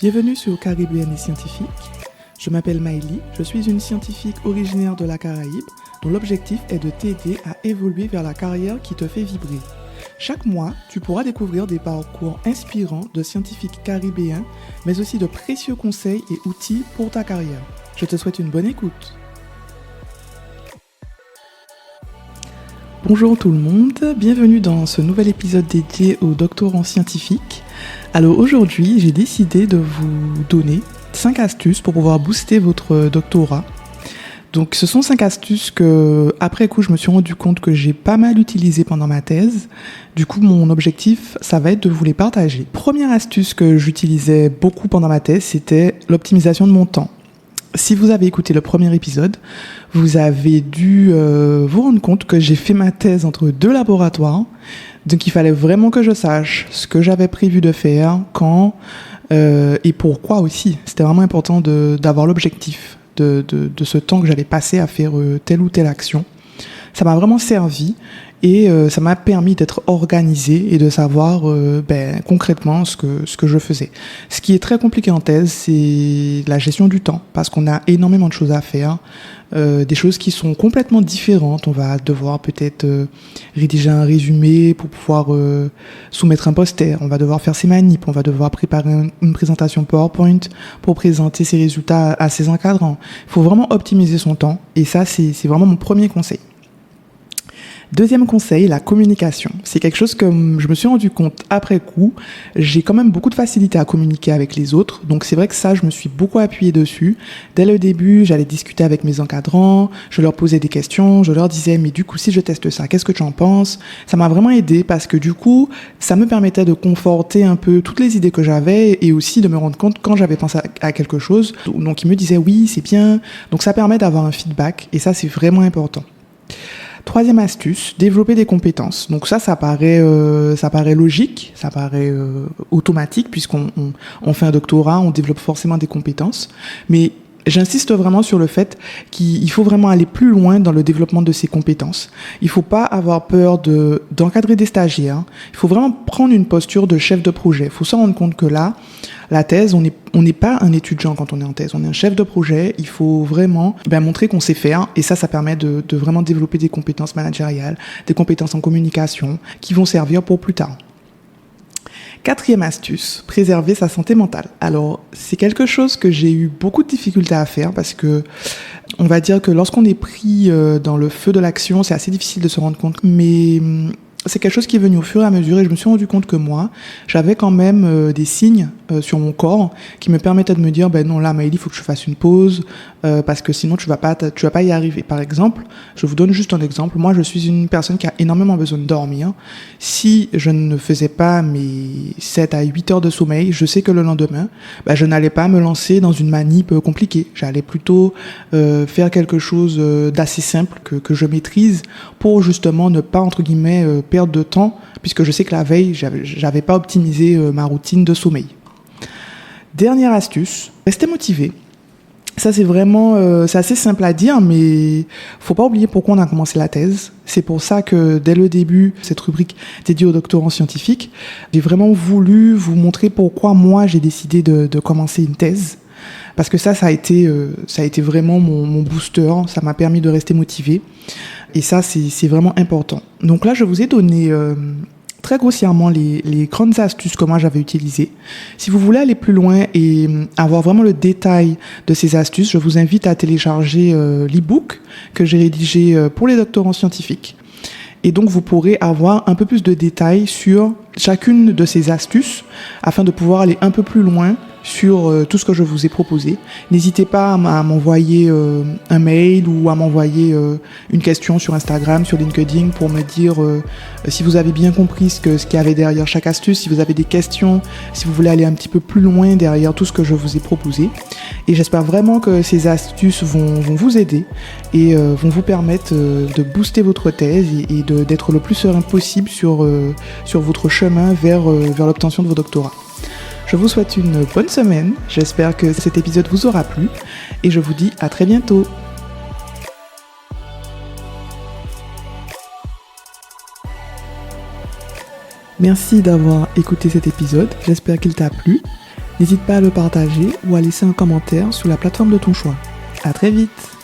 Bienvenue sur Caribéenne et Scientifique. Je m'appelle Maëlie, je suis une scientifique originaire de la Caraïbe dont l'objectif est de t'aider à évoluer vers la carrière qui te fait vibrer. Chaque mois, tu pourras découvrir des parcours inspirants de scientifiques caribéens, mais aussi de précieux conseils et outils pour ta carrière. Je te souhaite une bonne écoute. Bonjour tout le monde, bienvenue dans ce nouvel épisode dédié aux doctorants scientifiques. Alors aujourd'hui, j'ai décidé de vous donner 5 astuces pour pouvoir booster votre doctorat. Donc ce sont 5 astuces que, après coup, je me suis rendu compte que j'ai pas mal utilisées pendant ma thèse. Du coup, mon objectif, ça va être de vous les partager. Première astuce que j'utilisais beaucoup pendant ma thèse, c'était l'optimisation de mon temps. Si vous avez écouté le premier épisode, vous avez dû vous rendre compte que j'ai fait ma thèse entre 2 laboratoires. Donc il fallait vraiment que je sache ce que j'avais prévu de faire, quand et pourquoi aussi. C'était vraiment important d'avoir l'objectif de ce temps que j'allais passer à faire telle ou telle action. Ça m'a vraiment servi et ça m'a permis d'être organisé et de savoir concrètement ce que je faisais. Ce qui est très compliqué en thèse, c'est la gestion du temps, parce qu'on a énormément de choses à faire, des choses qui sont complètement différentes. On va devoir peut-être rédiger un résumé pour pouvoir soumettre un poster, on va devoir faire ses manips, on va devoir préparer une présentation PowerPoint pour présenter ses résultats à ses encadrants. Il faut vraiment optimiser son temps et ça, c'est vraiment mon premier conseil. Deuxième conseil, la communication. C'est quelque chose que je me suis rendu compte après coup. J'ai quand même beaucoup de facilité à communiquer avec les autres. Donc c'est vrai que ça, je me suis beaucoup appuyée dessus. Dès le début, j'allais discuter avec mes encadrants, je leur posais des questions, je leur disais, mais du coup, si je teste ça, qu'est-ce que tu en penses? Ça m'a vraiment aidé parce que du coup, ça me permettait de conforter un peu toutes les idées que j'avais et aussi de me rendre compte quand j'avais pensé à quelque chose. Donc ils me disaient, oui, c'est bien. Donc ça permet d'avoir un feedback et ça, c'est vraiment important. Troisième astuce, développer des compétences. Donc ça paraît logique, ça paraît automatique puisqu'on fait un doctorat, on développe forcément des compétences. Mais j'insiste vraiment sur le fait qu'il faut vraiment aller plus loin dans le développement de ces compétences. Il faut pas avoir peur d'encadrer des stagiaires. Il faut vraiment prendre une posture de chef de projet. Il faut se rendre compte que là, la thèse, on n'est pas un étudiant quand on est en thèse. On est un chef de projet. Il faut vraiment montrer qu'on sait faire. Et ça permet de vraiment développer des compétences managériales, des compétences en communication qui vont servir pour plus tard. Quatrième astuce, préserver sa santé mentale. Alors, c'est quelque chose que j'ai eu beaucoup de difficultés à faire parce que on va dire que lorsqu'on est pris dans le feu de l'action, c'est assez difficile de se rendre compte. Mais c'est quelque chose qui est venu au fur et à mesure et je me suis rendu compte que moi, j'avais quand même des signes sur mon corps qui me permettaient de me dire, non, là, Maëlie, il faut que je fasse une pause parce que sinon, tu vas pas y arriver. Par exemple, je vous donne juste un exemple. Moi, je suis une personne qui a énormément besoin de dormir. Si je ne faisais pas mes 7 à 8 heures de sommeil, je sais que le lendemain, je n'allais pas me lancer dans une manip compliquée. J'allais plutôt faire quelque chose d'assez simple que je maîtrise pour justement ne pas, entre guillemets, perdre de temps, puisque je sais que la veille, j'avais pas optimisé ma routine de sommeil. Dernière astuce, rester motivé. Ça, c'est vraiment, c'est assez simple à dire, mais faut pas oublier pourquoi on a commencé la thèse. C'est pour ça que dès le début, cette rubrique dédiée aux doctorants scientifiques, j'ai vraiment voulu vous montrer pourquoi moi j'ai décidé de commencer une thèse. Parce que ça a été vraiment mon booster. Ça m'a permis de rester motivé. Et ça, c'est vraiment important. Donc là, je vous ai donné très grossièrement les grandes astuces que moi j'avais utilisées. Si vous voulez aller plus loin et avoir vraiment le détail de ces astuces, je vous invite à télécharger l'e-book que j'ai rédigé pour les doctorants scientifiques. Et donc, vous pourrez avoir un peu plus de détails sur chacune de ces astuces afin de pouvoir aller un peu plus loin sur tout ce que je vous ai proposé. N'hésitez pas à m'envoyer un mail ou à m'envoyer une question sur Instagram, sur LinkedIn pour me dire si vous avez bien compris ce qu'il y avait derrière chaque astuce, si vous avez des questions, si vous voulez aller un petit peu plus loin derrière tout ce que je vous ai proposé. Et j'espère vraiment que ces astuces vont vous aider et vont vous permettre de booster votre thèse et d'être le plus serein possible sur votre chemin vers l'obtention de vos doctorats. Je vous souhaite une bonne semaine, j'espère que cet épisode vous aura plu et je vous dis à très bientôt. Merci d'avoir écouté cet épisode, j'espère qu'il t'a plu. N'hésite pas à le partager ou à laisser un commentaire sur la plateforme de ton choix. À très vite!